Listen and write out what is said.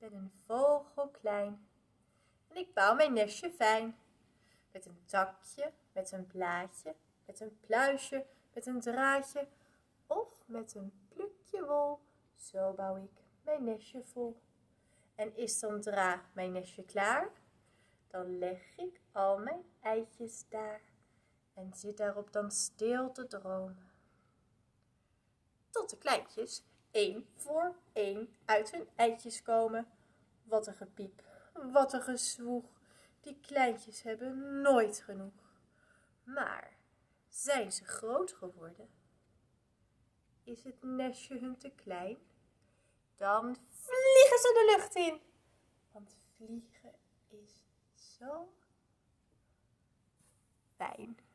ben een vogel klein en ik bouw mijn nestje fijn. Met een takje, met een blaadje, met een pluisje, met een draadje of met een plukje wol. Zo bouw ik mijn nestje vol. En is dan mijn nestje klaar, dan leg ik al mijn eitjes daar en zit daarop dan stil te dromen. Tot de kleintjes één voor één uit hun eitjes komen. Wat een gepiep, wat een gezwoeg, die kleintjes hebben nooit genoeg. Maar zijn ze groot geworden? Is het nestje hun te klein? Dan vliegen ze de lucht in, want vliegen is zo fijn.